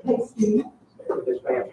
Hey, Steve. Yes, ma'am.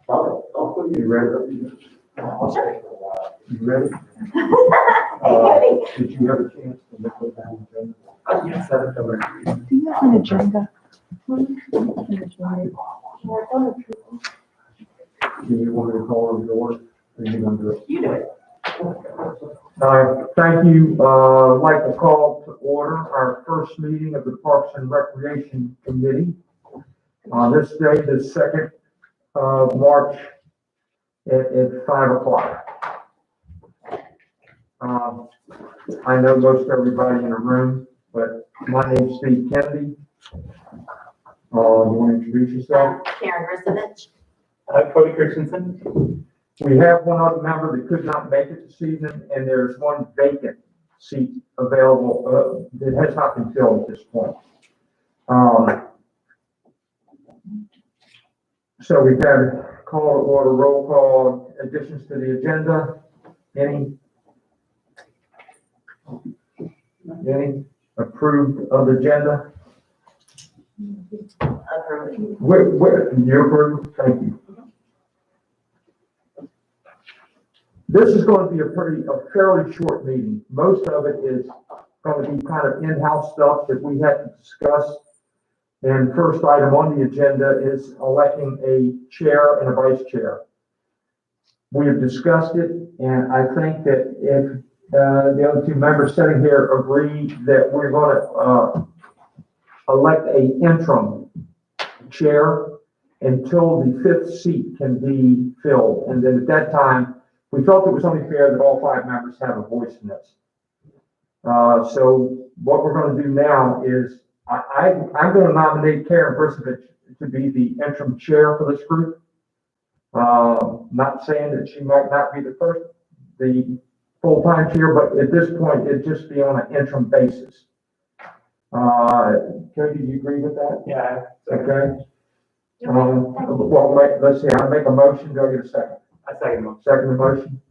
You ready? You ready? Did you have a chance to look over the agenda? Yes, I have it. Do you have an agenda? Do you want me to call over the order? Or you want to do it? You do it. Thank you. I'd like to call to order our first meeting of the Parks and Recreation Committee on this day, the 2nd of March at 5 o'clock. I know most everybody in the room, but my name's Steve Kennedy. You want to introduce yourself? Karen Grisovich. Cody Christensen. We have one other member that could not make it this evening, and there's one vacant seat available that has not been filled at this point. So we've had call to order, roll call, additions to the agenda. Any approved of the agenda? Approved. You approve? Thank you. This is going to be a fairly short meeting. Most of it is going to be kind of in-house stuff that we had to discuss. And first item on the agenda is electing a chair and a vice chair. We have discussed it, and I think that if the other two members sitting here agree that we're going to elect an interim chair until the 5th seat can be filled. And then at that time, we felt it was only fair that all 5 members have a voice in this. So what we're going to do now is I'm going to nominate Karen Brisovich to be the interim chair for this group. Not saying that she might not be the full-time chair, but at this point, it'd just be on an interim basis. Cody, do you agree with that? Yeah. Okay. Well, let's see, I'll make a motion. Do I get a second? I second motion. Second motion.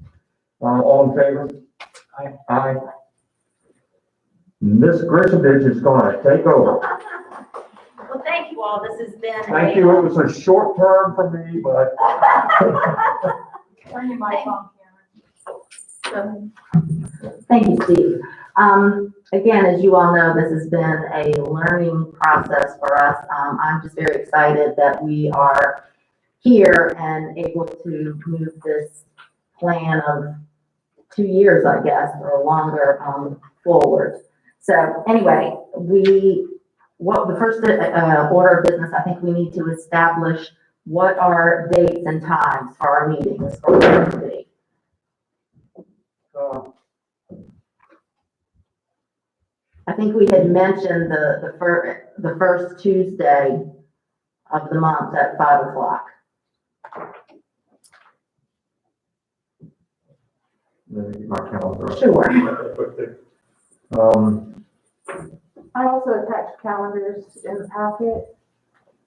All in favor? Aye. Aye. Ms. Grisovich is going to take over. Well, thank you all. This has been. Thank you. It was a short term for me, but. Turn your mic on, Karen. Thank you, Steve. Again, as you all know, this has been a learning process for us. I'm just very excited that we are here and able to move this plan of 2 years, I guess, or longer, forward. So anyway, the first order of business, I think we need to establish what are dates and times for our meetings for the committee. I think we had mentioned the first Tuesday of the month at 5 o'clock. Let me get my calendar up. Sure. I also attached calendars in the packet.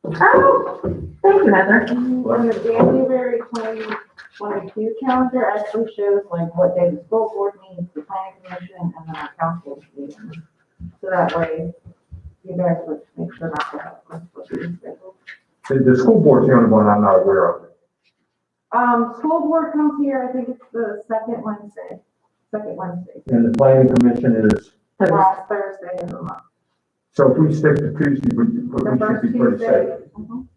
Oh, thank you, Heather. On the January 2022 calendar actually shows like what day the school board meets, the planning commission, and then our council meeting. So that way, you guys would make sure not to have conflicts scheduled. The school board's the only one I'm not aware of. School board comes here, I think it's the second Wednesday. And the planning commission is, Last Thursday of the month. so if we stick to Tuesday, we The first should be pretty Tuesday. safe. Mhm.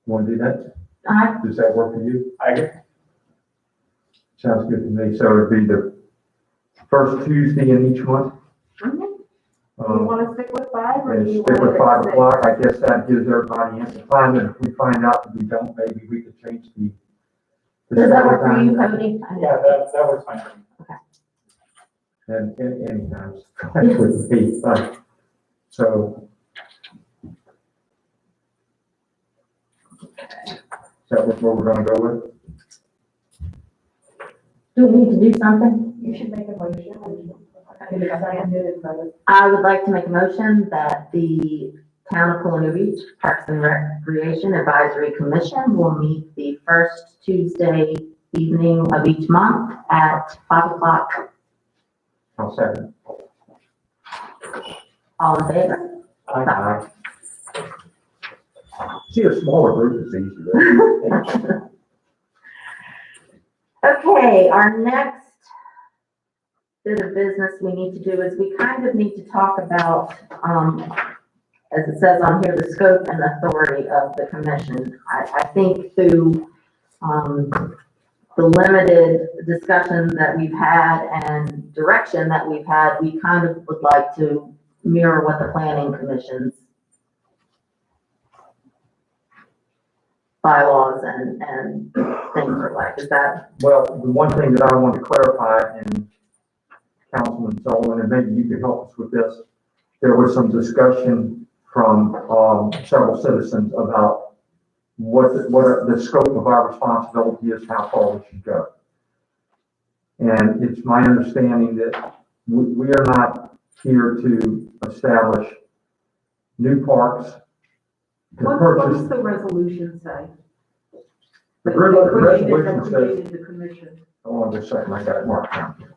Want to do that? Aye. Does that work for you? I agree. Sounds good to me. So it'd be the first Tuesday in each month? Mhm. Do you want to stick with 5 or And do you stick want with to 5 o'clock. I guess that gives everybody ample time, and if we find out that we don't, maybe we could change the. Does that work for you, Cody? Yeah, that works fine for me. And anytime, that's with me. So. Is that what we're gonna go with? Do we need to do something? You should make a motion. I would like to make a motion that the Town of Colonial Beach Parks and Recreation Advisory Commission will meet the first Tuesday evening of each month at 5 o'clock. I'll second. All in favor? Aye. See, a smaller group is easier. Okay, our next bit of business we need to do is we kind of need to talk about, as it says on here, the scope and authority of the commission. I think through, the limited discussion that we've had and direction that we've had, we kind of would like to mirror what the planning commission's bylaws and things are like. Is that? Well, the one thing that I want to clarify, and Councilman Sullivan, and maybe you could help us with this, there was some discussion from several citizens about what the scope of our responsibility is, how far we should go. And it's my understanding that we are not here to establish new parks. To What purchase. does the resolution say? The That resolution says, created the commission. hold on just a second, I got it marked down here.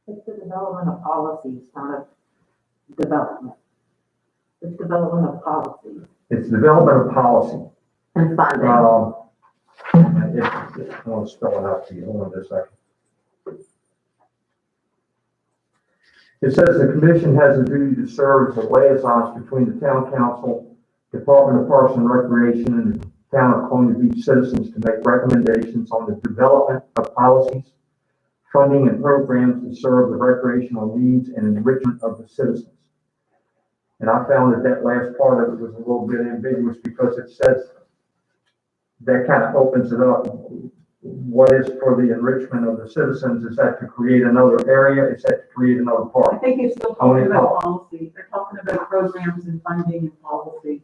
It's the development of policies, not of development. It's development of policies. It's development of policy. And funding. I want to spell it out to you, hold on just a second. It says the commission has a duty to serve as a liaison between the town council, Department of Parks and Recreation, and the town of Columbia Beach citizens to make recommendations on the development of policies, funding, and programs to serve the recreational needs and enrichment of the citizens. And I found that last part of it was a little bit ambiguous because it says that kind of opens it up. What is for the enrichment of the citizens? Is that to create another area? Is that to create another I park? think you're still Only talking about policy. They're talking about programs and funding and policy.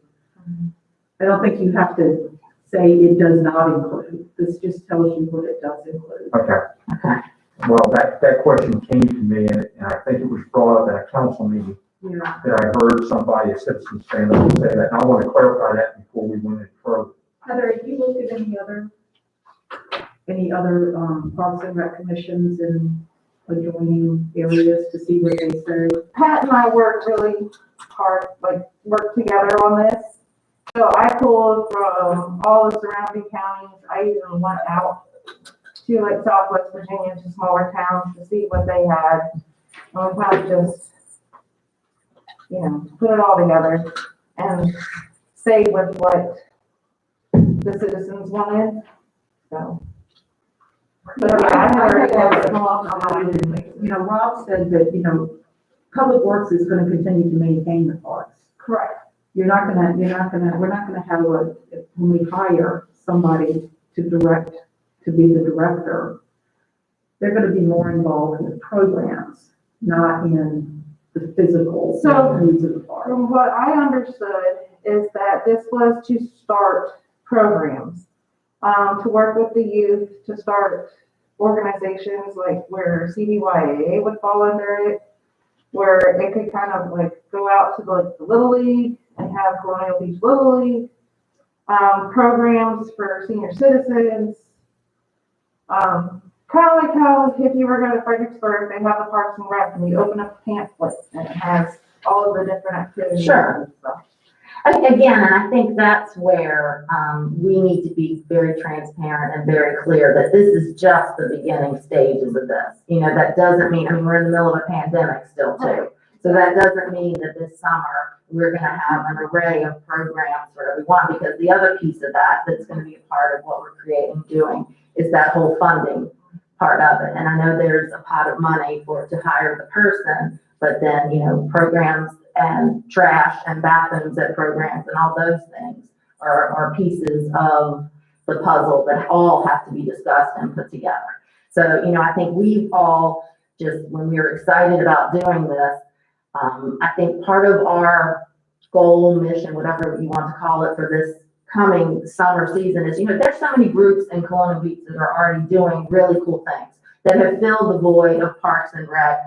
I don't think you have to say it does not include. This just tells you what it does include. Okay. Okay. Well, that question came to me and I think it was brought up at a council meeting Yeah. that I heard somebody, a citizen stand up and say that. And I want to clarify that before we went any further. Heather, have you looked at any other parks and rec commissions in adjoining areas to see what they say? Pat and I worked really hard, worked together on this. So I pulled from all the surrounding counties. I even went out to Southwest Virginia, to smaller towns to see what they had. And we kind of just, put it all together and stayed with what the citizens wanted, so. But yeah, I never come off on my. Rob said that, Public Works is gonna continue to maintain the parks. Correct. We're not gonna have when we hire somebody to be the director, they're gonna be more involved in the programs, not in the physical So- needs of the park. From what I understood is that this was to start programs, to work with the youth, to start organizations like where CBYA would fall under it, where it could kind of go out to the Little League and have Colonial Beach Little League, programs for senior citizens. Kind of like how if you were going to Fredericksburg, they have the Parks and Rec and you open up a pamphlet and it has all of the different activities. Sure. And stuff. Again, and I think that's where we need to be very transparent and very clear that this is just the beginning stages of this. That doesn't mean, we're in the middle of a pandemic still too. So that doesn't mean that this summer we're gonna have an array of programs for everyone, because the other piece of that that's gonna be a part of what we're creating and doing is that whole funding part of it. And I know there's a pot of money to hire the person, but then, programs and trash and bathrooms at programs and all those things are pieces of the puzzle that all have to be discussed and put together. So, I think we've all just, when we were excited about doing this, I think part of our goal, mission, whatever you want to call it, for this coming summer season is, there's so many groups in Colonial Beach that are already doing really cool things that have filled the void of Parks and Rec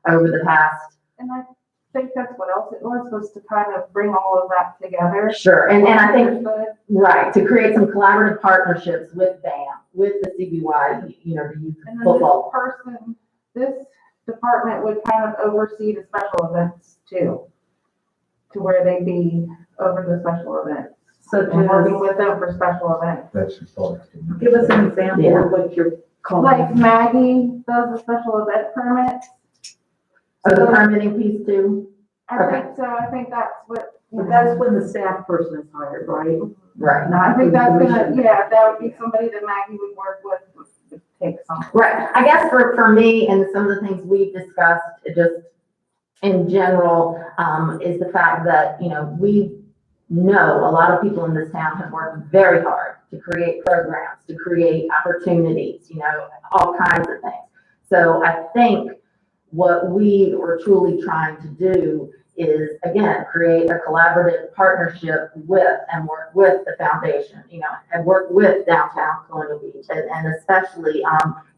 over the past. And I think that's what else it was to kind of bring all of that together. Sure, and I think, But right, to create some collaborative partnerships with BAM, with the CBY, the youth And then football. this department would kind of oversee the special events too, to where they'd be over the special events. Such and working as, with them for special events. That's the thought. give us an example of what you're calling. Like Maggie does the special event permits. So the permitting piece too? I think so, I think that's what. But that's when the staff person is hired, right? Right. I think that's gonna, Commission. yeah, that would be somebody that Maggie would work with, would take some. Right, I guess for me and some of the things we've discussed, just in general, is the fact that, you know, we know a lot of people in this town have worked very hard to create programs, to create opportunities, you know, all kinds of things. So I think what we were truly trying to do is, again, create a collaborative partnership with and work with the foundation, you know, and work with downtown Colonial Beach and especially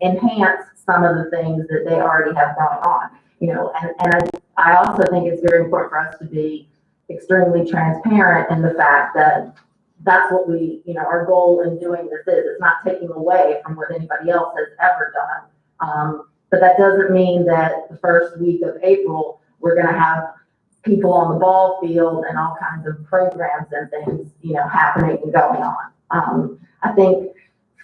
enhance some of the things that they already have going on, you know, and I also think it's very important for us to be extremely transparent in the fact that that's what we, you know, our goal in doing this is. It's not taking away from what anybody else has ever done. But that doesn't mean that the first week of April, we're gonna have people on the ball field and all kinds of programs and things, you know, happening and going on. I think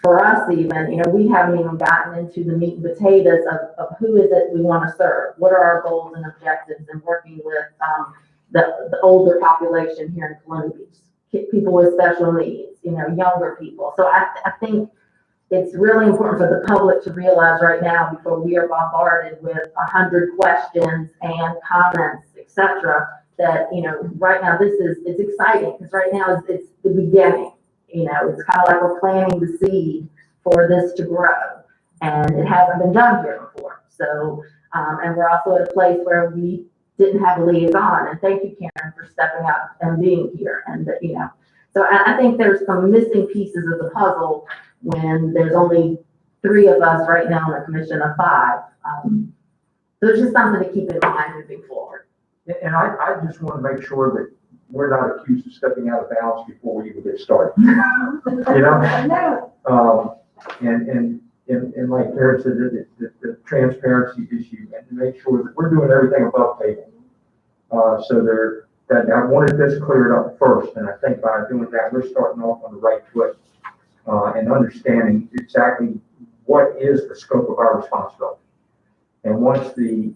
for us even, you know, we haven't even gotten into the meat and potatoes of who is it we want to serve? What are our goals and objectives in working with the older population here in Colonial Beach, people with special needs, you know, younger people. So I think it's really important for the public to realize right now, before we are bombarded with 100 questions and comments, etc., that, you know, right now it's exciting because right now it's the beginning. You know, it's kind of like we're planting the seed for this to grow, and it hasn't been done here before. So, and we're also at a place where we didn't have a liaison, and thank you, Karen, for stepping up and being here. And you know, so I think there's some missing pieces of the puzzle when there's only 3 of us right now on a commission of 5. So it's just something to keep in mind moving forward. And I just want to make sure that we're not accused of stepping out of bounds before we even get started. You know? No, And like Karen said, the transparency issue, and to make sure that we're doing everything above table. That I wanted this cleared up first, and I think by doing that, we're starting off on the right foot, and understanding exactly what is the scope of our responsibility. And once the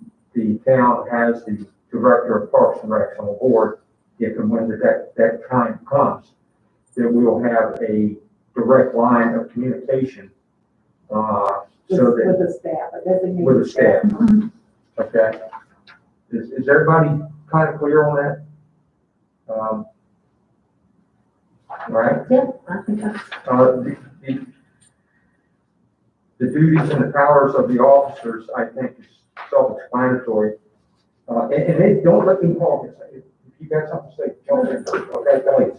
town has the director of Parks and Recs on board, if and when that time comes, then we will have a direct line of communication, so that. With the staff, a designated. With the staff. Okay. Is everybody kind of clear on that? Right? Yeah, I think that's. The duties and the powers of the officers, I think, is self-explanatory. And they don't let me talk. If you got something to say, jump in. Okay, please.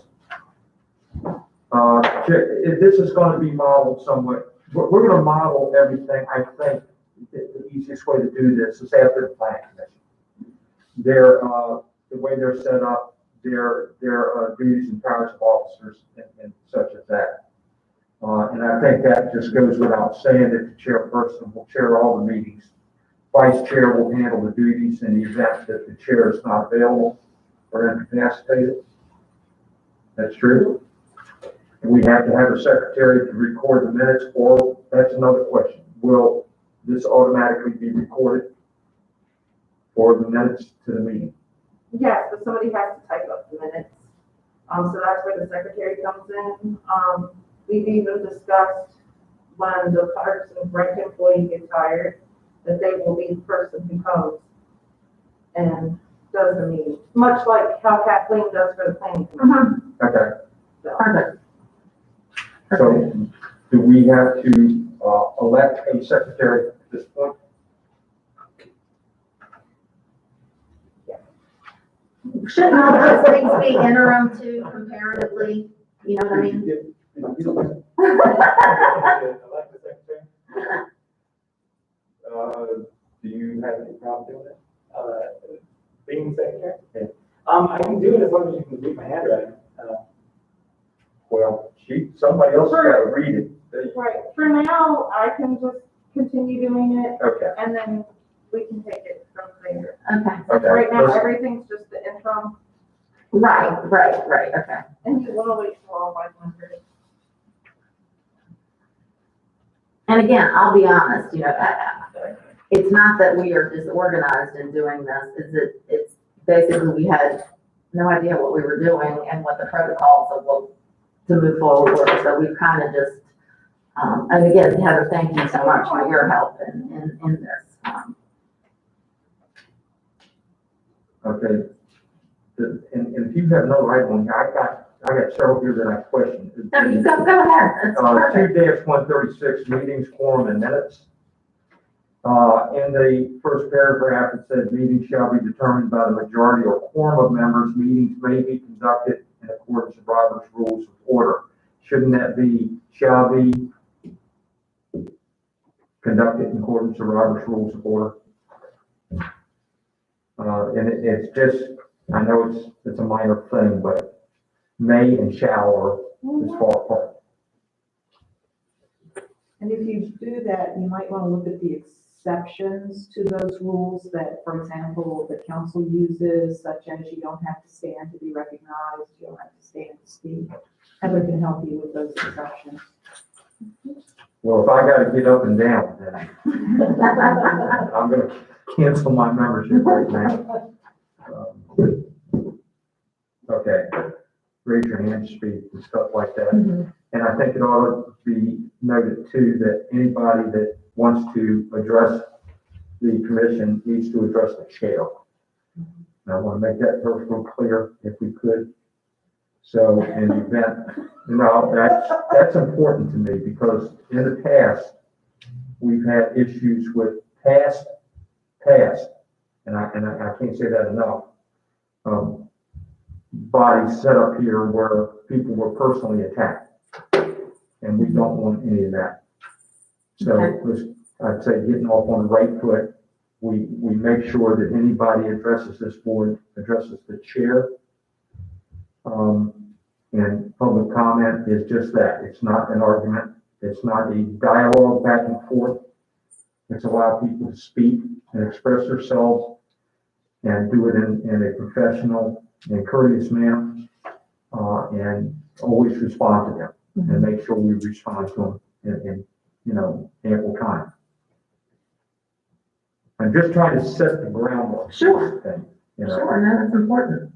This is going to be modeled somewhat. We're going to model everything. I think the easiest way to do this is after the planning commission. The way they're set up, their duties and powers of officers and such as that. And I think that just goes without saying that the chairperson will chair all the meetings. Vice chair will handle the duties in the event that the chair is not available or incapacitated. That's true. And we have to have a secretary to record the minutes, or that's another question. Will this automatically be recorded for the minutes to the meeting? yes, but somebody has to type up the minutes. So that's where the secretary comes in. We've even discussed when the Parks and Rec employee gets hired, that they will be the person who comes and does the meeting, much like how Kathleen does for the planning commission. Okay. So, Perfect. So do we have to elect a secretary at this point? Shouldn't all those things be interim too, comparatively? You know what I mean? Elect the secretary. Do you have any problem doing that? Being secretary? Yeah. I can do it as long as you can read my handwriting. Well, somebody else has got to read it. right, for now, I can just continue doing it, Okay. and then we can take it from there. Okay. Okay. Right now, Listen, everything's just the interim. Right, okay. And you will wait for all 5 members. And again, I'll be honest, it's not that we are disorganized in doing this, it's basically we had no idea what we were doing and what the protocols of what to move forward were, so we've kind of just, and again, Heather, thank you so much for your help in this. Okay. And if you have no right one, I got several here that I question. No, you go ahead, it's perfect. 2-136, meetings, quorum, and minutes. In the first paragraph, it says, meetings shall be determined by the majority or quorum of members. Meetings may be conducted in accordance with Robert's Rules of Order. Shouldn't that be, shall be conducted in accordance with Robert's Rules of Order? And it's just, I know it's a minor thing, but may and shall are as far apart. And if you do that, you might want to look at the exceptions to those rules that, for example, the council uses, such as you don't have to stand to be recognized, you don't have to stand to speak. Heather can help you with those exceptions. Well, if I gotta get up and down, then I'm gonna cancel my membership right now. Okay, raise your hand, speak, and stuff like that. And I think it ought to be noted too, that anybody that wants to address the commission needs to address the chair. And I want to make that perfectly clear if we could. So in the event, that's important to me because in the past, we've had issues with past, and I can't say that enough. Bodies set up here where people were personally attacked, and we don't want any of that. So I'd say getting off on the right foot, we make sure that anybody addresses this board, addresses the chair. And public comment is just that. It's not an argument. It's not a dialogue back and forth. It's allow people to speak and express themselves and do it in a professional and courteous manner, and always respond to them and make sure we respond to them in ample time. I'm just trying to set the groundwork. Sure. Thing, Sure, no, that's important.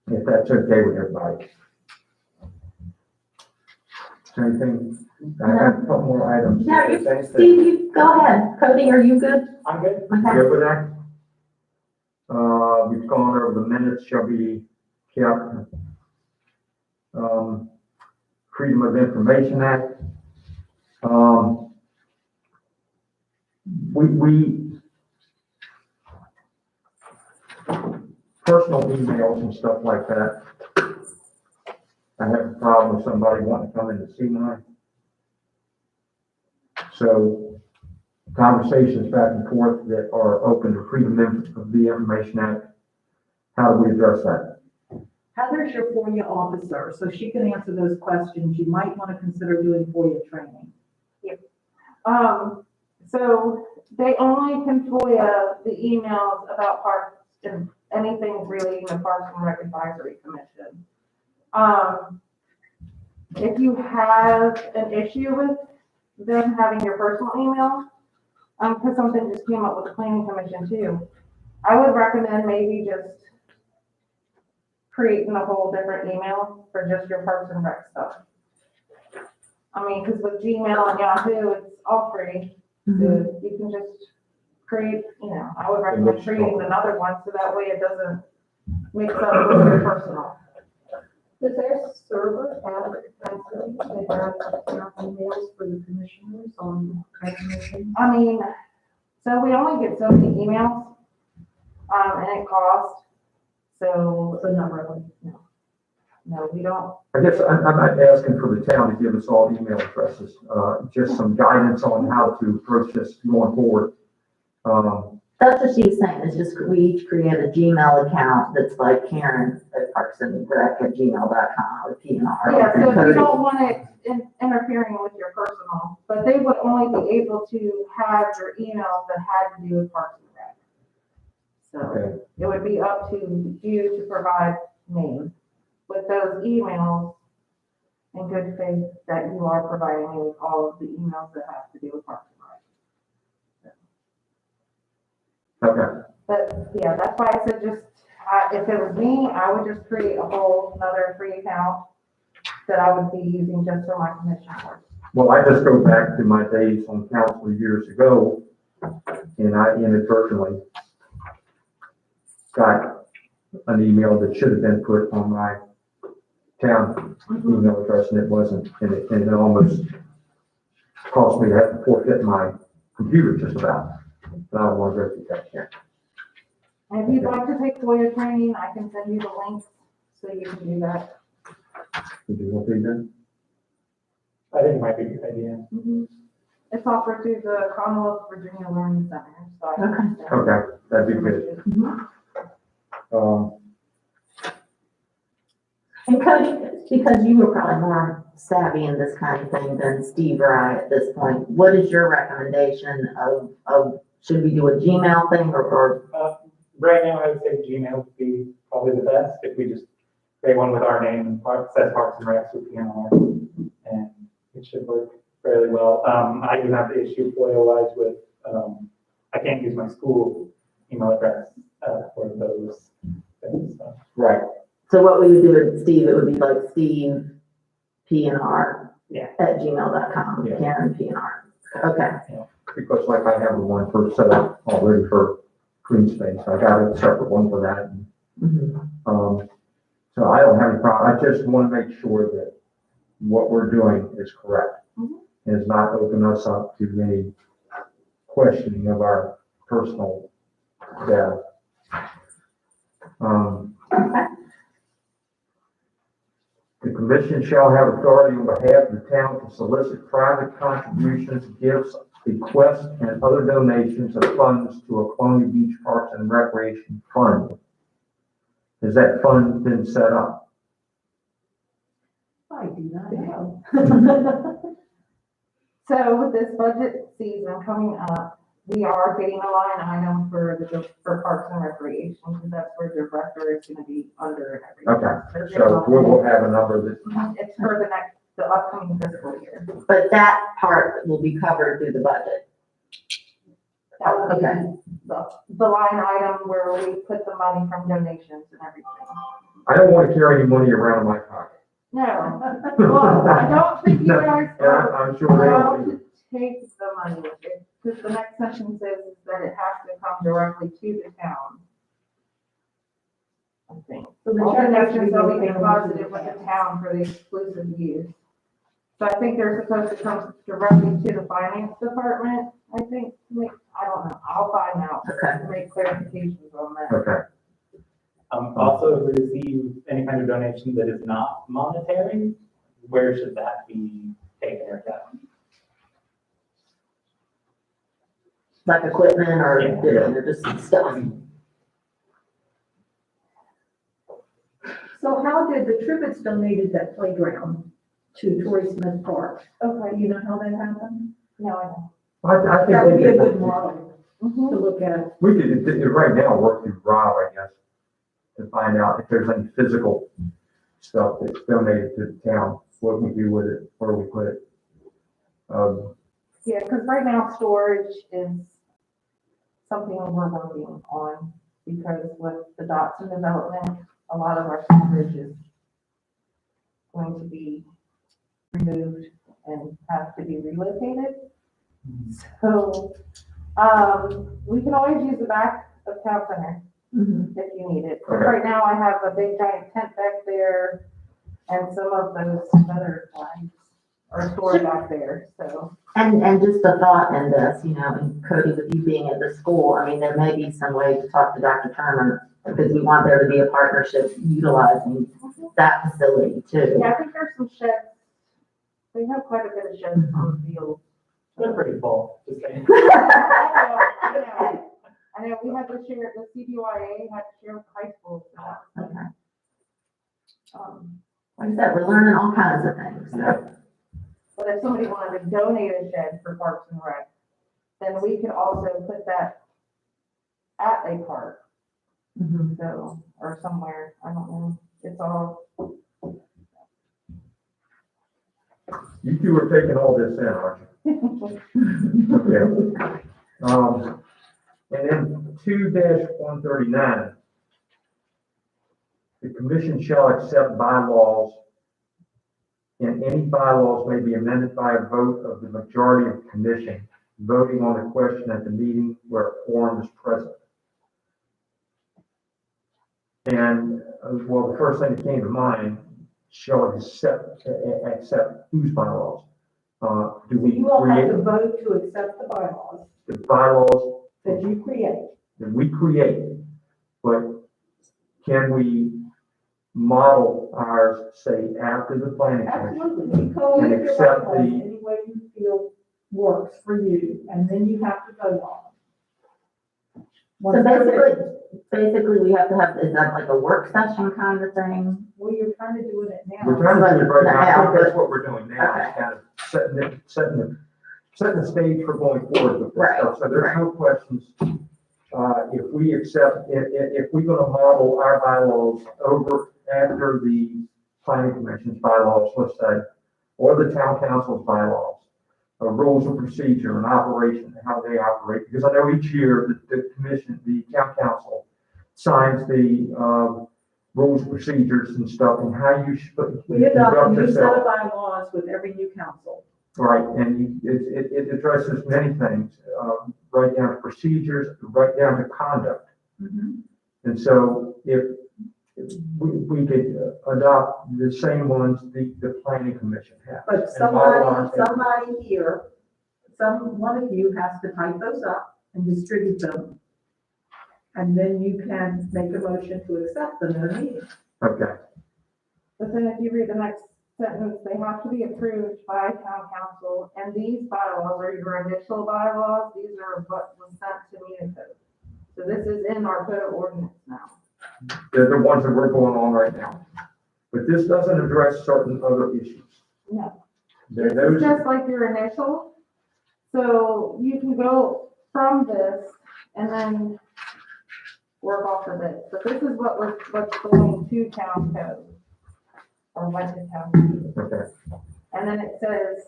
If that's okay with everybody. Is there anything? I have a couple more items. Yeah, Is there anything- Steve, you go ahead. Cody, are you good? I'm good. Okay. Good with that? We've gone over the minutes shall be kept. Freedom of Information Act. We personal emails and stuff like that. I have a problem with somebody wanting to come in to see mine. So conversations back and forth that are open to Freedom of the Information Act, how do we address that? Heather's your FOIA officer, so she can answer those questions. You might want to consider doing FOIA training. So they only can FOIA the emails about parks and anything relating to Parks and Rec Advisory Commission. If you have an issue with them having your personal email, because something just came up with the Planning Commission too, I would recommend maybe just creating a whole different email for just your Parks and Rec stuff. I mean, because with Gmail and Yahoo, it's all free. So you can just create, I would recommend creating another one so that way it doesn't mix up with your personal. Does their server have capacity to have enough emails for the commissioners on transmission? I mean, so we only get so many emails, and it costs, so not really. no, we don't. I guess I'm not asking for the town to give us all email addresses, just some guidance on how to approach this going forward. That's what she's saying, is just we each create a Gmail account that's like Karen at parksandrec@gmail.com or PNR. Yeah, so you don't want it interfering with your personal, but they would only be able to have your emails that had to do with Parks and Rec. So Okay, it would be up to you to provide me with those emails in good faith that you are providing me with all of the emails that have to do with Parks and Rec. okay, But yeah, that's why I said just, if it was me, I would just create a whole another free account that I would be using just for my commission hours. well, I just go back to my days on council years ago, and I inadvertently got an email that should have been put on my town email address, and it wasn't, and it almost cost me to have to forfeit my computer just about. But I don't want to go through that yet. And if you'd like to take FOIA training, I can send you the links so you can do that. Did you want to do that? I think it might be a good idea. It's offered through the Commonwealth Virginia Learning Center, so I can. Okay, that'd be good. And Cody, because you were probably more savvy in this kind of thing than Steve or I at this point, what is your recommendation of should we do a Gmail thing or Right now, I would say Gmail would be probably the best, if we just create one with our name and says Parks and Recs with PNR, and it should work fairly well. I do have the issue FOIA-wise with, I can't use my school email address, for those things, so. Right. so what we would do with Steve, it would be like Steve PNR Yeah. at gmail.com, Yeah. Karen PNR. Okay, Because like I have one for set up already for green space, I got a separate one for that. mhm, So I don't have any problem, I just want to make sure that what we're doing is correct. Mhm. And is not open us up to any questioning of our personal data. The commission shall have authority on behalf of the town to solicit private contributions, gifts, bequests, and other donations of funds to a Colonial Beach Parks and Recreation Fund. Has that fund been set up? I do not know. So with this budget season coming up, we are getting a line item for Parks and Recreation, because that's where the director is gonna be under and everything. Okay, so we'll have a number that, It's for the upcoming fiscal year. but that part will be covered through the budget. That will be Okay. the line item where we put the money from donations and everything. I don't want to carry any money around in my pocket. No, well, I don't think you guys Yeah, are I'm sure they allowed don't. to take the money, because the next section says is that it has to come directly to the town. I think. So the All check has to be donations will be located deposited in with the the town for the exclusive use. So I think they're supposed to come directly to the finance department, I think, I don't know, I'll find out, Okay. make clarifications on that. Okay, Also, if we receive any kind of donation that is not monetary, where should that be taken or kept? Like equipment or, Yeah. you know, just stuff. So how did the Tribbles donated that playground to Torrey Smith Park? Okay, You know how that happened? no, I know. I That would think be a we good could, model Mhm. to look at. we could, right now, work through Rob, I guess, to find out if there's any physical stuff that's donated to the town, what we do with it, where we put it. Yeah, because right now storage is something we're working on, because with the Dotson development, a lot of our storage is going to be removed and have to be relocated. So, we can always use the back of town center Mhm. if you need it. 'Cause Okay. right now I have a big giant tent back there, and some of those other flags are stored back there, so. And just a thought in this, you know, and Cody, with you being at the school, I mean, there may be some way to talk to Dr. Turner, because we want there to be a partnership utilizing that facility too. Yeah, I think there's some sheds. We have quite a bit of sheds on the field. They're pretty full, just saying. I know, we had to share, the CBYA had to share with the high school, so that was, Okay. um, Like I said, we're learning all kinds of things. Yeah. but if somebody wanted to donate a shed for Parks and Rec, then we could also put that at a park. Mhm. So, or somewhere, I don't know, it's all, You two are taking all this in, aren't you? Okay. And then 2-139. The commission shall accept bylaws, and any bylaws may be amended by a vote of the majority of the commission, voting on the question at the meeting where a quorum is present. And, well, the first thing that came to mind, shall accept whose bylaws? Do we You all have create to vote to accept the bylaws the bylaws that you create. that we create? But can we model ours, say, after the planning commission? Absolutely, you co And with your accept bylaws the- any way you feel works for you, and then you have to vote on them. So basically we have to have, is that like a work session kind of thing? Well, you're kind of doing it now. We're trying to do it right now. I think Now, that's what we're doing now, is kind of setting the stage for going forward with this Right, stuff. So there's no questions. If we accept, if we're gonna model our bylaws over after the planning commission's bylaws, let's say, or the town council's bylaws, rules of procedure and operation, how they operate, because I know each year the commission, the town council signs the, rules, procedures and stuff, and how you should We adopt a conduct new set yourself. of bylaws with every new council. Right, and it addresses many things, right down to procedures, right down to conduct. And so if we could adopt the same ones the planning commission has. But and model ours. somebody here, one of you has to type those up and distribute them. And then you can make a motion to accept them in a meeting. Okay, but then if you read the next sentence, they have to be approved by town council, and these bylaws are your initial bylaws, these are what was sent to Municode. So this is in our code of ordinance now. they're the ones that we're going on right now. But this doesn't address certain other issues. No. There- This Those, is just like your initial, so you can go from this and then work off of it. But this is what's going to town code. Or went to town code. okay, And then it says,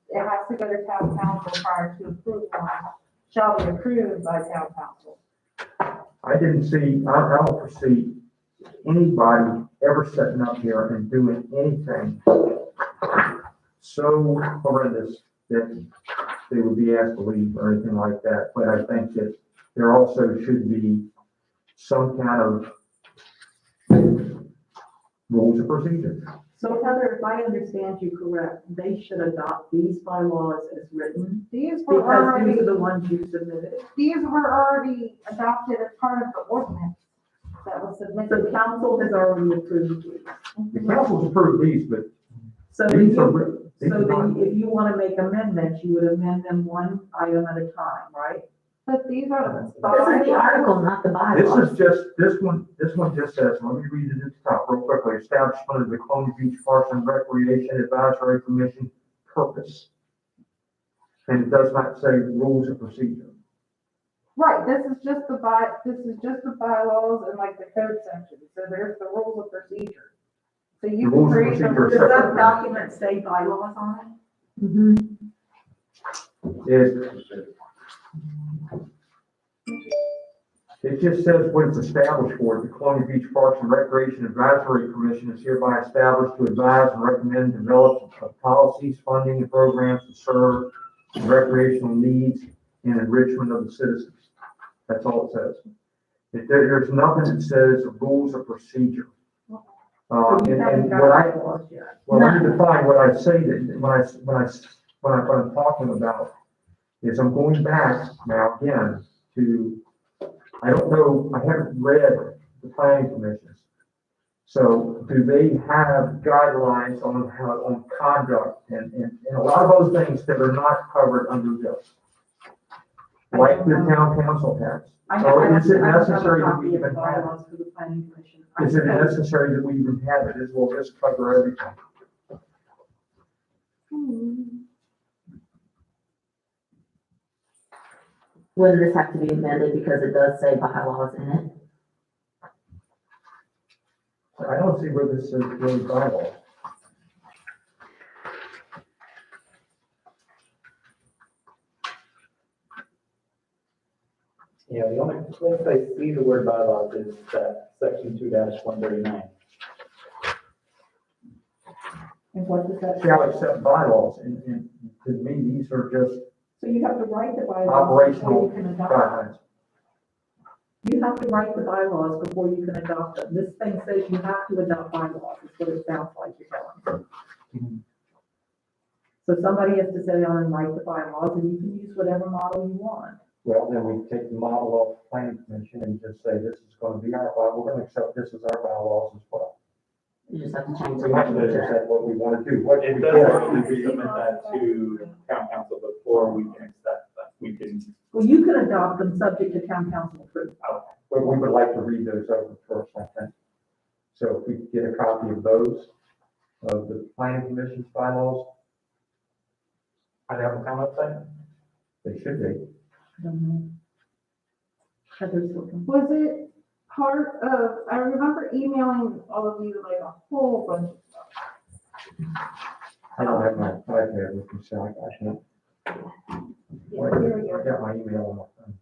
it has to go to town council prior to approval, shall be approved by town council. I didn't see, I don't foresee anybody ever sitting up here and doing anything so horrendous that they would be asked to leave or anything like that. But I think that there also should be some kind of rules of procedure. So Heather, if I understand you correct, they should adopt these bylaws as written, These were because already, these are the ones you submitted. these were already adopted as part of the ordinance that was So submitted. council has already approved these. The council's approved these, but So these are, these so are not. then if you want to make amendments, you would amend them one item at a time, right? But these are the This is the article, not the This bylaws. is just, this one just says, let me read it at the top real quickly. Establishment of the Columbia Beach Parks and Recreation Advisory Commission purpose. And it does not say rules of procedure. Right, this is just the bylaws and like the code section, so there's the rules of procedure. So you The rules can of create the procedure are rules. Does that separate. document say bylaws on it? Mhm. It just says what it's established for. The Columbia Beach Parks and Recreation Advisory Commission is hereby established to advise and recommend development of policies, funding, and programs to serve the recreational needs and enrichment of the citizens. That's all it says. There's nothing that says rules of procedure. So you And haven't got what I, bylaws yet. well, let me define what I say that, what I'm talking about is I'm going back now again to, I don't know, I haven't read the planning commissions. So do they have guidelines on how, on conduct and a lot of those things that are not covered under this? Like the town council has. I So have is it I have a necessary that copy we of even the have it? bylaws for the planning commission. Is it necessary that we even have it? Is, will this cover everything? Wouldn't this have to be amended because it does say bylaws in it? I don't see where this is really bylaws. Yeah, the only place I see the word bylaws is that section 2-139. And what does that? Shall accept bylaws, and to me, these are just So you have to write the bylaws. operational before you can adopt guidelines. You have to write the bylaws before you can adopt them. This thing says you have to adopt bylaws, is what it sounds like you're telling me. Mhm. So somebody has to sit down and write the bylaws, and you can use whatever model you want. Well, then we take the model off the planning commission and just say, this is gonna be our bylaw, we're gonna accept this as our bylaws as well. You just have to change the We have to language to that. decide what we wanna do, what It we does can. have to submit that to town council before we can accept that. We can, Well, you can adopt them subject to town council approval. But we would like to read those over first, I think. So if we could get a copy of those, of the planning commission's bylaws, are they on the town website? they should be. I don't know. Heather's looking. Was it part of, I remember emailing all of you like a whole bunch of stuff. I don't have my iPad with me, so I can't. Yeah, here we I go. got my email on my phone.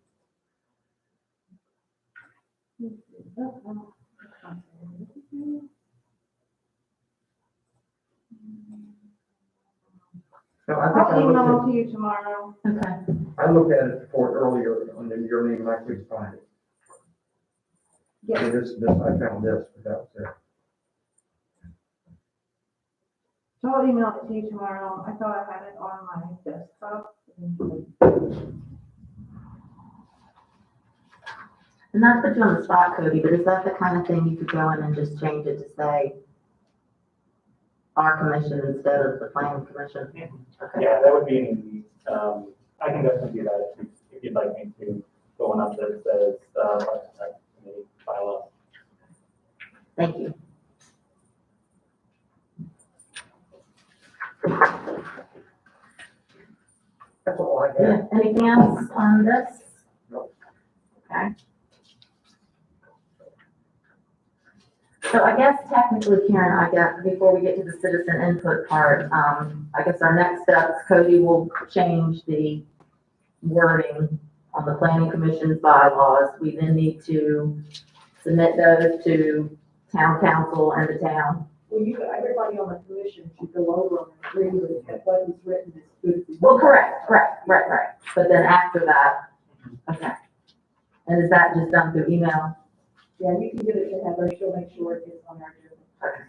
No, I think I'll I email them looked to you tomorrow. Okay. at, I looked at it before earlier under your name and I couldn't find it. Yes. So I found this, but that was it. So I'll email it to you tomorrow. I thought I had it on my desktop. And not to put you on the spot, Cody, but is that the kind of thing you could go in and just change it to say our commission instead of the planning commission? Okay. Yeah, that would be an easy, I can definitely do that if you'd like me to go one up that says, committee bylaw. Thank you. That's all I Yeah. got. Anything else on this? No. Okay. So I guess technically, Karen, before we get to the citizen input part, I guess our next steps, Cody will change the wording on the planning commission's bylaws. We then need to submit those to town council and the town. Well, everybody on the commission should go over and agree with that what is written is good. for you. Well, correct. But then after that, okay. And is that just done through email? Yeah, you can give it to Heather, she'll make sure it gets on our agenda.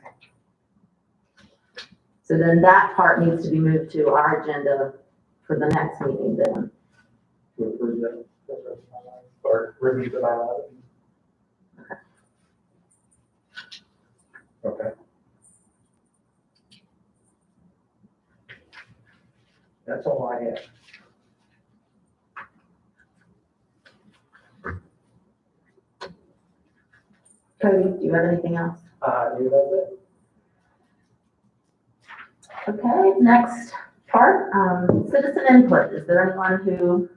So then that part needs to be moved to our agenda for the next meeting then. To approve that. Or review the bylaw. Okay. That's all I have. Cody, do you have anything else? You have it? Okay, next part, citizen input. Is there anyone who,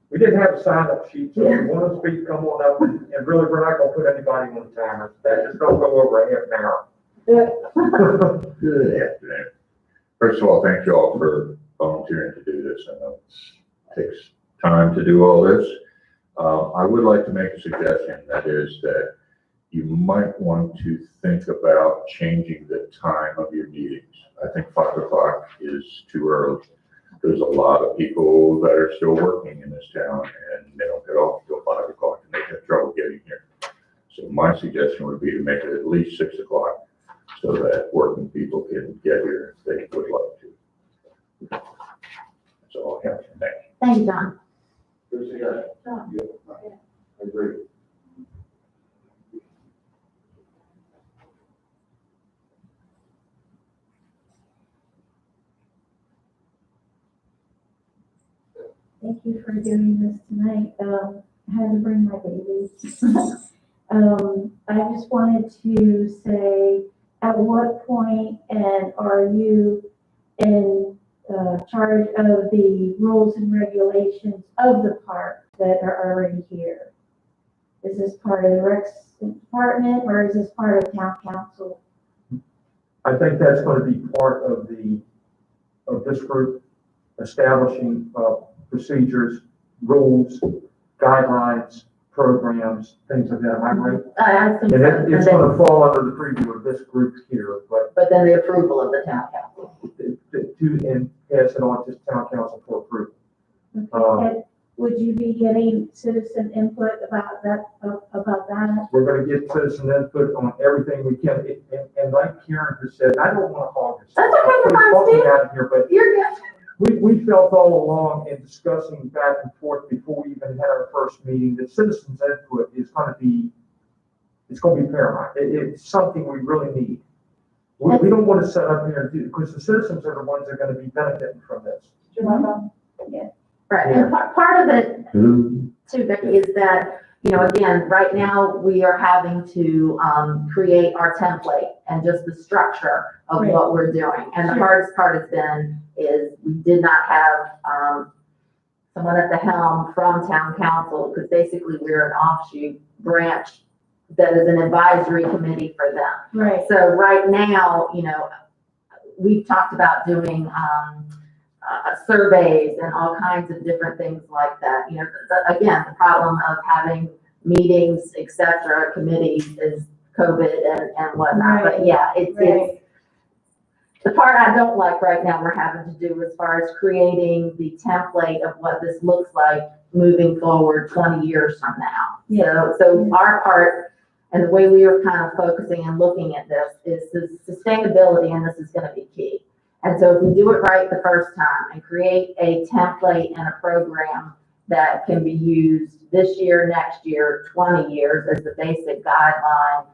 We didn't have a sign-up sheet, so if you want to speak, come on up, and really, we're not gonna put anybody on the timer. That just don't go over a half an hour. Good afternoon. First of all, thank you all for volunteering to do this. I know it takes time to do all this. I would like to make a suggestion, that is that you might want to think about changing the time of your meetings. I think 5 o'clock is too early. There's a lot of people that are still working in this town and they don't get off until 5 o'clock and they have trouble getting here. So my suggestion would be to make it at least 6 o'clock so that working people can get here if they would like to. That's all I have. Thank you. thank you, John. I agree. Thank you for doing this tonight. I had to bring my babies. I just wanted to say, at what point and are you in charge of the rules and regulations of the park that are already here? Is this part of the Rex department or is this part of town council? I think that's going to be part of this group establishing, procedures, rules, guidelines, programs, things like that, am I right? I assume And so. it's going to fall under the preview of this group here, but But then the approval of the town council. and pass it on to town council for approval. And would you be getting citizen input about that, about that? We're going to get citizen input on everything we can, and like Karen has said, I don't want to hog this. That's okay, you're fine, Talking Steve. out of here, but You're good. we felt all along in discussing back and forth before we even had our first meeting, that citizens input is going to be, it's going to be paramount. It's something we really need. We don't want to set up here and do, because the citizens are the ones that are going to be benefiting from this. Right, and part of it too, Becky, is that, you know, again, right now, we are having to, create our template and just the structure of Right. what we're doing. And the Sure. hardest part has been, is we did not have, someone at the helm from town council, because basically we're an offshoot branch that is an advisory committee for them. Right, So right now, you know, we've talked about doing, surveys and all kinds of different things like that. You know, again, the problem of having meetings, et cetera, committees is COVID and whatnot. But Right. yeah, it's, Right. the part I don't like right now we're having to do as far as creating the template of what this looks like moving forward 20 years from now. So our part, and the way we are kind of focusing and looking at this is the sustainability, and this is gonna be key. And so if we do it right the first time and create a template and a program that can be used this year, next year, 20 years as the basic guideline,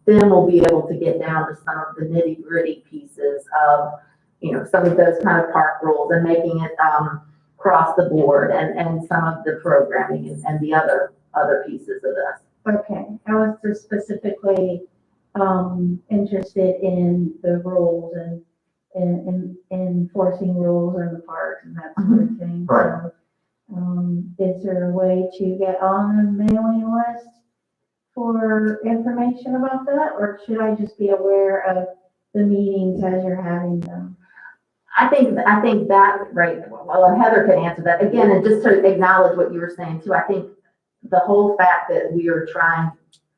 then we'll be able to get down to some of the nitty gritty pieces of, you know, some of those kind of park rules and making it, across the board and some of the programming and the other pieces of this. okay. I was just specifically, interested in the rules and enforcing rules in the parks and that sort of thing. Right. So, is there a way to get on the mailing list for information about that? Or should I just be aware of the meetings as you're having them? I think that, right, well, and Heather can answer that. Again, and just to acknowledge what you were saying too, I think the whole fact that we are trying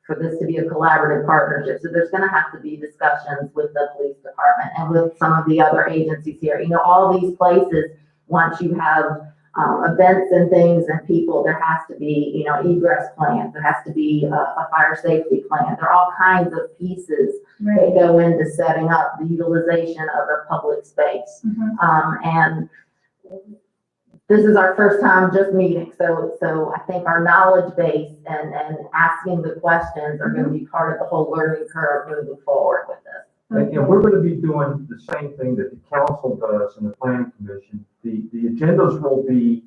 for this to be a collaborative partnership, so there's gonna have to be discussions with the police department and with some of the other agencies here. You know, all these places, once you have, events and things and people, there has to be, you know, egress plans, there has to be a fire safety plan. There are all kinds of pieces that go into setting up the utilization of a public space. Mhm. And this is our first time just meeting, so I think our knowledge base and asking the questions are gonna be part of the whole learning curve moving forward with this. And we're going to be doing the same thing that the council does and the planning commission. The agendas will be,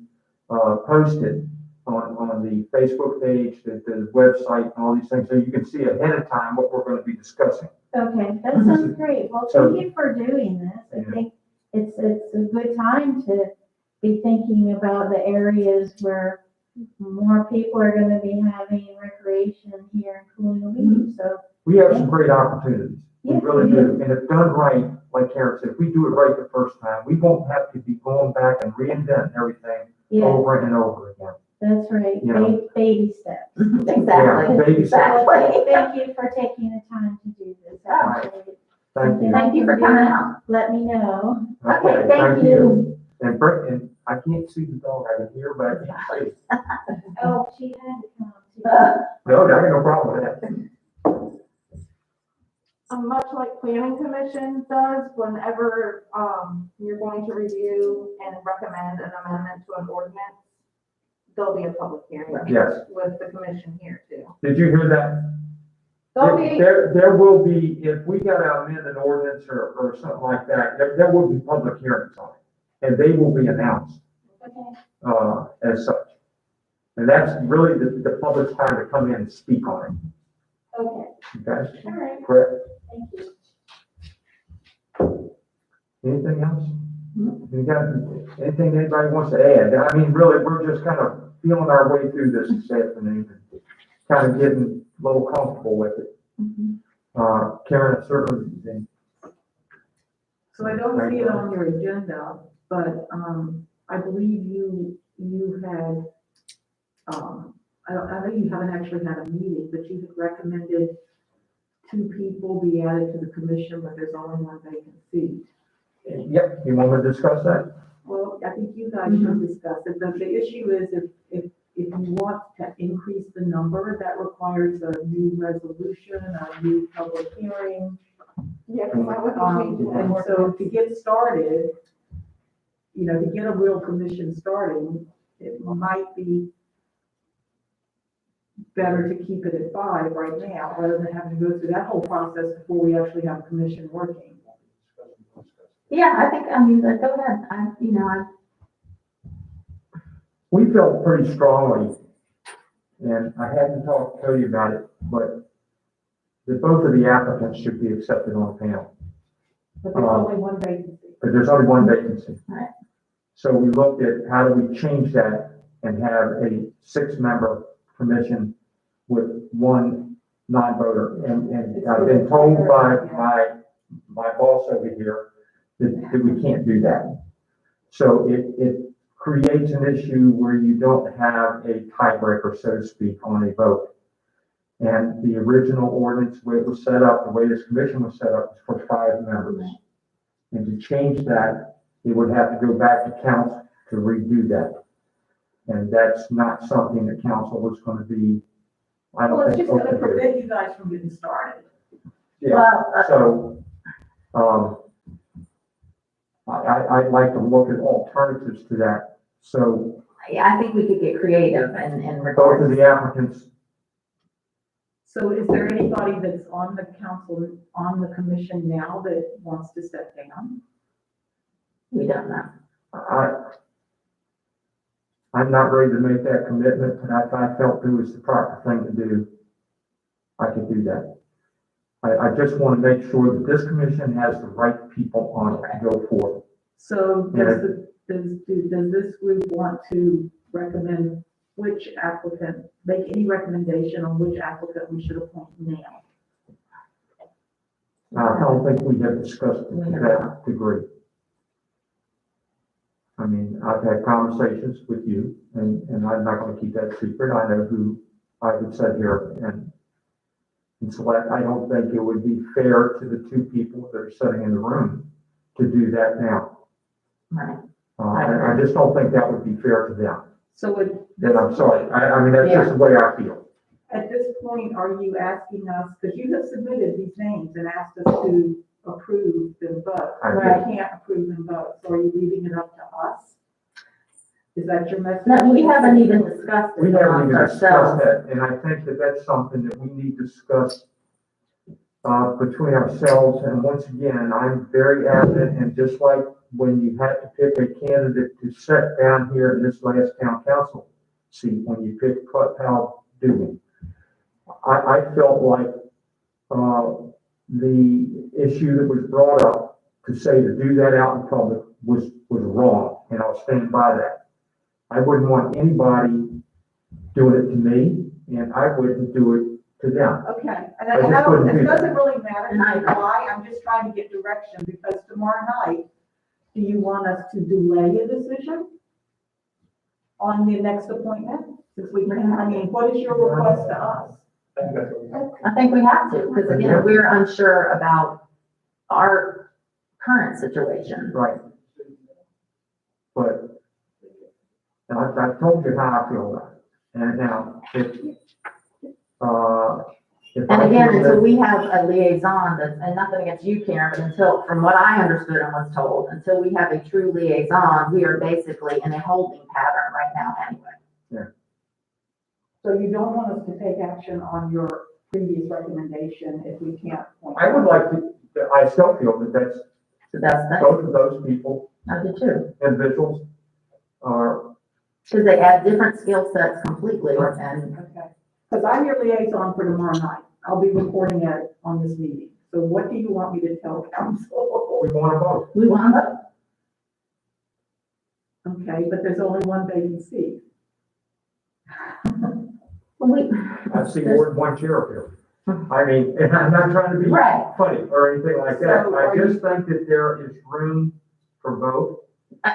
posted on the Facebook page, the website, and all these things, so you can see ahead of time what we're going to be discussing. Okay, that sounds great. Well, So- thank you for doing this. I Yeah. think it's a good time to be thinking about the areas where more people are gonna be having recreation here in Cooley, so. We have some great opportunities. We Yeah, really we do. And if done right, like Karen said, if we do it right the first time, we won't have to be going back and reinventing everything Yeah, over and over again. that's right. Yeah. Baby steps. Exactly. baby steps. Exactly. Thank you for taking the time to do this. I appreciate it. Thank you. Thank you for coming out. Let me know. Okay, thank you. And and I can't see the dog, I can hear, but I can't see. Oh, she had to come too. No, I got no problem with that. Much like planning commission does, whenever, you're going to review and recommend an amendment to an ordinance, there'll be a public hearing. Yes. With the commission here too. Did you hear that? There'll be, There will be, if we got to amend an ordinance or something like that, there will be public hearings on it. And they will be announced, Okay. as such. And that's really the public's time to come in and speak on Okay, it, okay? all right, Correct? thank you. Anything else? You got, anything anybody wants to add? I mean, really, we're just kind of feeling our way through this afternoon. kind of getting a little comfortable with it. Karen, I certainly, So I don't see it on your agenda, but, I believe you had, I know you haven't actually had a meeting, but you had recommended 2 people be added to the commission, but there's only 1 vacant seat. yep, you want to discuss that? Well, I think you guys should discuss it, but the issue is if you want to increase the number, that requires a new resolution, a new public hearing. Yeah, because I would be changing And that. so to get started, to get a real commission starting, it might be better to keep it at 5 right now, rather than having to go through that whole process before we actually have a commission working. Yeah, I think, but go ahead, We felt pretty strongly, and I hadn't talked to Cody about it, but that both of the applicants should be accepted on the panel. But there's only 1 vacancy. But there's only 1 vacancy. Right. So we looked at how do we change that and have a 6-member commission with 1 non-voter. And I've been told by my boss over here that we can't do that. So it creates an issue where you don't have a tiebreaker, so to speak, on a vote. And the original ordinance, the way it was set up, the way this commission was set up, was for 5 members. And to change that, it would have to go back to council to redo that. And that's not something that council was going to be, I Well, don't it's think. just gonna open to. prevent you guys from getting started. Yeah, well, so, I'd like to look at alternatives to that. So I think we could get creative in both of regards. the applicants, So is there anybody that's on the council, on the commission now that wants to step down? We don't know. I'm not ready to make that commitment, but if I felt it was the proper thing to do, I could do that. I just want to make sure that this commission has the right people on it to go forward. So does this group want to recommend which applicant, make any recommendation on which applicant we should appoint now? I don't think we have discussed it to that degree. I mean, I've had conversations with you, and I'm not going to keep that secret. I know who I would sit here and select. I don't think it would be fair to the 2 people that are sitting in the room to do that now. Right. I just don't think that would be fair to them. So at And I'm sorry. I mean, that's just the way I feel. At this point, are you asking us, because you have submitted these names and asked us to approve them both. I But did. we can't approve them both, so are you leaving it up to us? Is that your message? No, we haven't even discussed We it haven't amongst even discussed ourselves. that, and I think that that's something that we need to discuss between ourselves. And once again, I'm very adamant, and just like when you had to pick a candidate to sit down here in this last town council seat, when you picked Pal Dewey, I felt like the issue that was brought up to say to do that out in public was wrong, and I'll stand by that. I wouldn't want anybody doing it to me, and I wouldn't do it to them. Okay, and I just wouldn't do it that. doesn't really matter to me why, I'm just trying to get direction, because tomorrow night, do you want us to delay a decision on the next appointment? Since we can, I mean, what is your request to us? I think that's what we have. I think we have to, because again, we're unsure about our current situation. Right. But, and I've told you how I feel about it. And now, if And I again, feel until that- we have a liaison that's, and nothing against you, Karen, but until, from what I understood and was told, until we have a true liaison, we are basically in a holding pattern right now anyway. So you don't want us to take action on your previous recommendation if we can't appoint? I would like to, I still feel that that's, So that's that. both of those people, I do too. individuals, are, Because they have different skill sets completely and Okay, because I'm your liaison for tomorrow night. I'll be reporting it on this meeting. So what do you want me to tell council? we want to vote. we want to. Okay, but there's only 1 vacancy. I see more than one chair up here. I mean, and I'm not trying to be Right. funny or anything like that. So I are you- just think that there is room for both.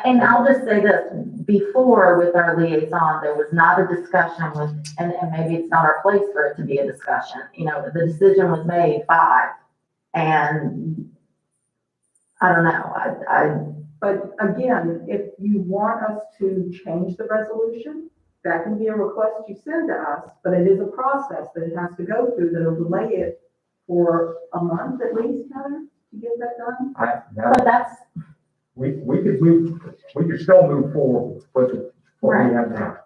And I'll just say this, before with our liaison, there was not a discussion with, and maybe it's not our place for it to be a discussion. You know, the decision was made 5, and I don't know, But again, if you want us to change the resolution, that can be a request you send to us, but it is a process that it has to go through that'll delay it for a month at least, Heather, to get that done. but that's, We could still move forward with what we have now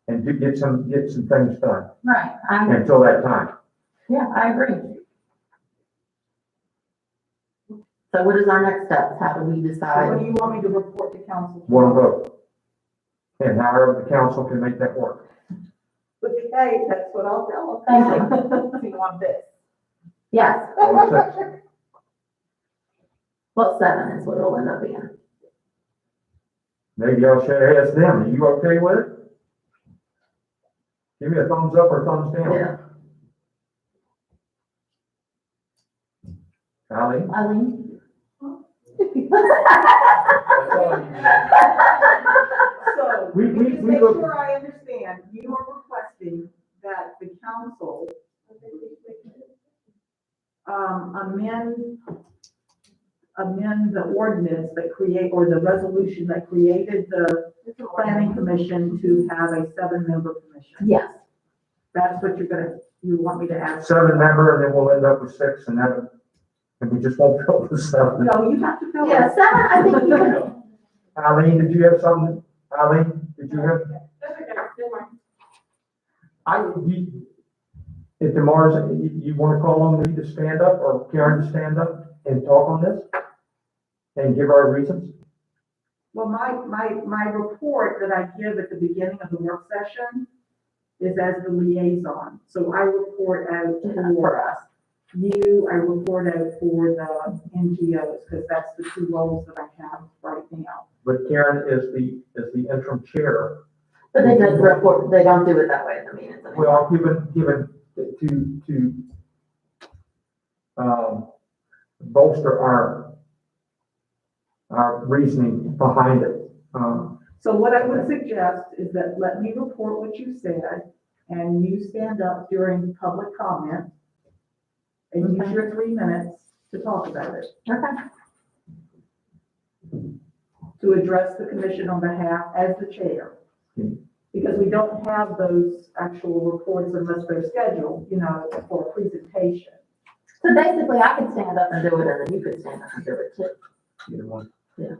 and get some things done right, until that time. yeah, I agree. So what is our next steps? How do we So what do decide? you want me to report to council? One vote. And however the council can make that work. Okay, that's what I'll tell them. Thank you. You want this? Yes, All six. well, 7 is what it'll end up being. Maybe I'll share ask them. Are you okay with it? Give me a thumbs up or thumbs down. Yeah. Ally? Eileen? So, We just make look- sure I understand, you are requesting that the council amend the ordinance that create, or the resolution that created the planning commission to have a 7-member commission. Yes, That's what you want me to ask? 7-member, and then we'll end up with 6, and we just won't fill the 7. No, you have to fill yeah, it. 7, I think you can, Eileen, did you have something? Eileen, did you have? If tomorrow's, you want to call on me to stand up or Karen to stand up and talk on this? And give our reasons? Well, my report that I give at the beginning of the work session is as the liaison. So I report out for for us. you, I report out for the NGOs, because that's the 2 roles that I have right now. But Karen is the interim chair. But they don't report, they don't do it that way in the meetings anymore. Well, given to bolster our reasoning behind it. So what I would suggest is that let me report what you said, and you stand up during public comment and use your 3 minutes to talk about it, Okay, to address the commission on behalf as the chair. Because we don't have those actual reports unless they're scheduled, for a presentation. so basically I could stand up and do it, and then you could stand up and do it too. Either one. Yeah.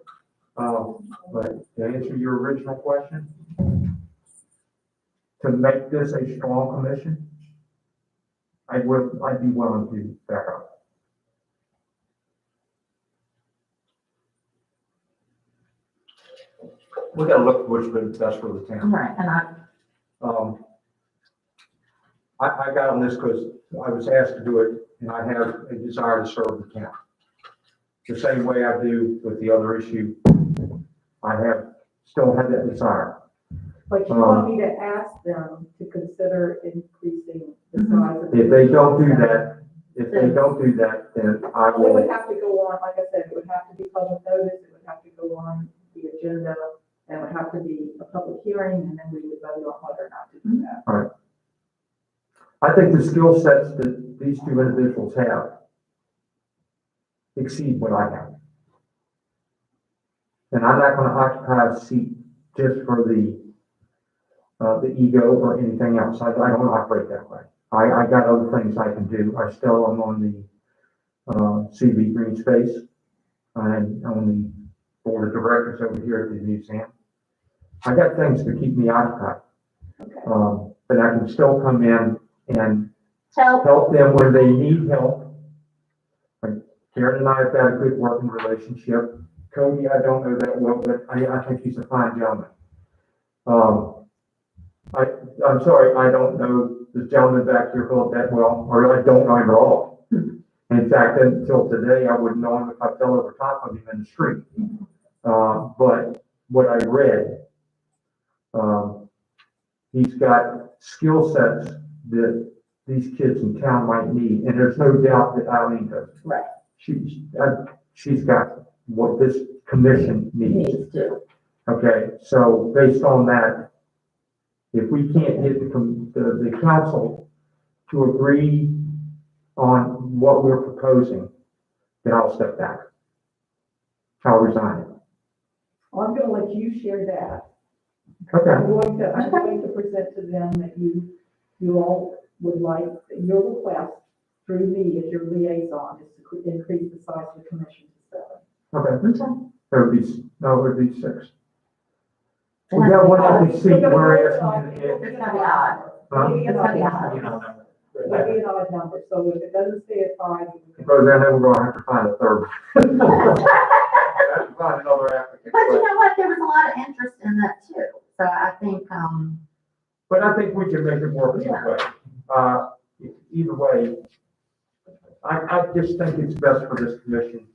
But to answer your original question, to make this a strong commission, I'd be willing to back up. We gotta look what's best for the town. Right, and I got on this because I was asked to do it, and I have a desire to serve the town. The same way I do with the other issue, still have that desire. But you want me to ask them to consider increasing the size of. If they don't do that, then I It would will, have to go on, like I said, it would have to be public notice, it would have to go on the agenda, and it would have to be a public hearing, and then we would vote on whether or not to do that. I think the skill sets that these 2 individuals have exceed what I have. And I'm not gonna occupy a seat just for the ego or anything else. I don't operate that way. I got other things I can do. I still am on the CV Green Space. I'm on the board of directors over here at the museum. I got things to keep me occupied. Okay. But I can still come in and tell, help them when they need help. Like Karen and I have got a good working relationship. Cody, I don't know that well, but I think he's a fine gentleman. I'm sorry, I don't know the gentleman back here Philip that well, or I don't know him at all. In fact, until today, I wouldn't know him if I fell over top of him in the street. But what I read, he's got skill sets that these kids in town might need, and there's no doubt that Eileen does. Right. She's got what this commission needs. Needs to. Okay, so based on that, if we can't get the council to agree on what we're proposing, then I'll step back. I'll resign. Well, I'm gonna let you share that. Okay, I'm going to present to them that you all would like, your request through me as your liaison is to increase the size of the commission to 7. okay. It would be 6. It We has got to one be empty seat, we're asking you to get. It's gonna be odd. Huh? Maybe an odd number. You know, Maybe an odd number, so if it doesn't stay at 5, you can. Because then we're gonna have to find a third. Have to find another applicant. But you know what, there was a lot of interest in that too, so I think, But I think we can make it work either way. Either way, I just think it's best for this commission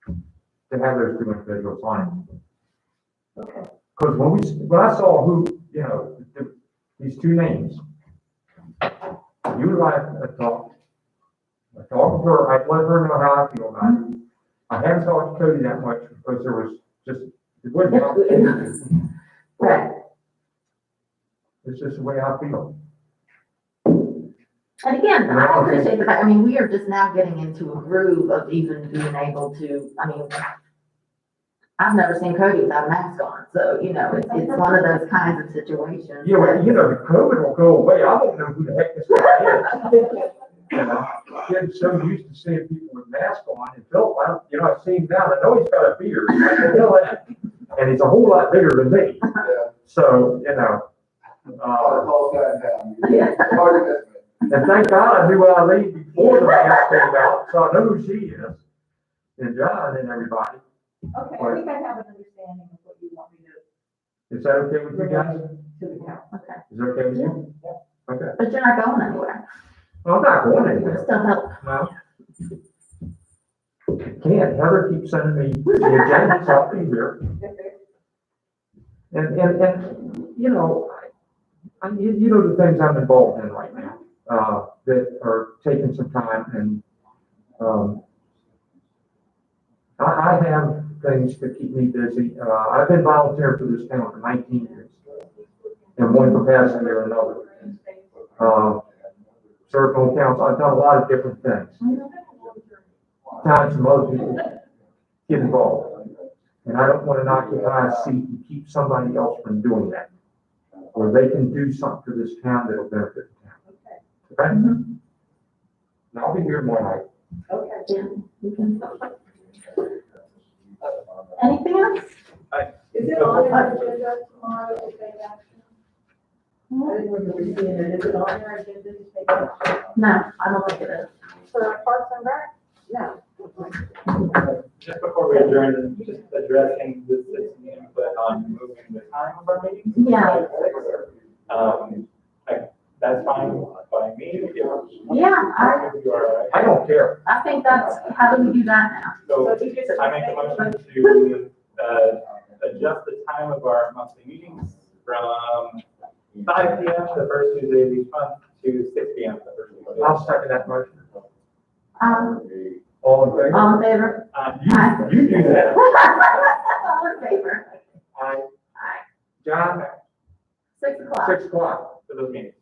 to have those 2 individuals on it. Okay. Because when I saw who, these 2 names, you and I talked with her, I let her know how I feel about it. I haven't talked to Cody that much because there was just, it wasn't. right. It's just the way I feel. And again, I appreciate the fact, I mean, we are just now getting into a groove of even being able to, I mean, I've never seen Cody without a mask on, so, it's one of those kinds of situations. Yeah, well, the COVID will go away. I don't know who the heck this guy is. Getting so used to seeing people with masks on, and Phil, I've seen him now, I know he's got a beard, and he's a whole lot bigger than me. So, Yeah. and thank God I knew Eileen before the mask came out, so I know who she is, and John and everybody. Okay, I think I have an understanding of what you want me to. Is that okay with you guys? To the council. Okay, Is that okay with you? Okay. but you're not going anywhere, Well, I'm not going you're anywhere. still help. No. Can't, Heather keeps sending me the agendas, I'll be here. And, the things I'm involved in right now, that are taking some time and, I have things that keep me busy. I've been volunteering for this town for 19 years in one capacity or another. Served on council, I've done a lot of different things. Times some other people get involved. And I don't want to occupy a seat and keep somebody else from doing that. Or they can do something for this town that'll benefit the town. Okay? And I'll be here tomorrow night. Okay. Yeah, you can. Anything else? Is it on your agenda tomorrow to take action? I didn't remember seeing it. Is it on your agenda to take action? No, I don't think it is. For Parks and Rec? No. just before we adjourn, just addressing the citizen input on moving the time of our meetings. Yeah. That's fine by me. Yeah, I don't care. I think that's, how do we do that now? So I make a motion to, adjust the time of our monthly meetings from 5 PM the first Tuesday of each month to 6 PM the first Tuesday. I'll second that motion. All All in favor? in favor? You do that. All in favor? Aye. Aye. John, 6 o'clock. 6 o'clock. For those meetings.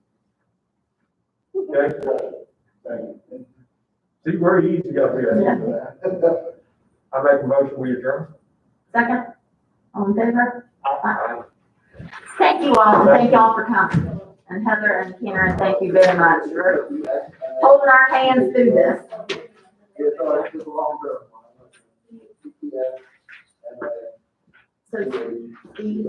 Okay? See, we're easy up here. I make a motion, we adjourn. Second? All in favor? Aye. Thank you all, and thank you all for coming. And Heather and Karen, thank you very much for holding our hands through this. So, Steve,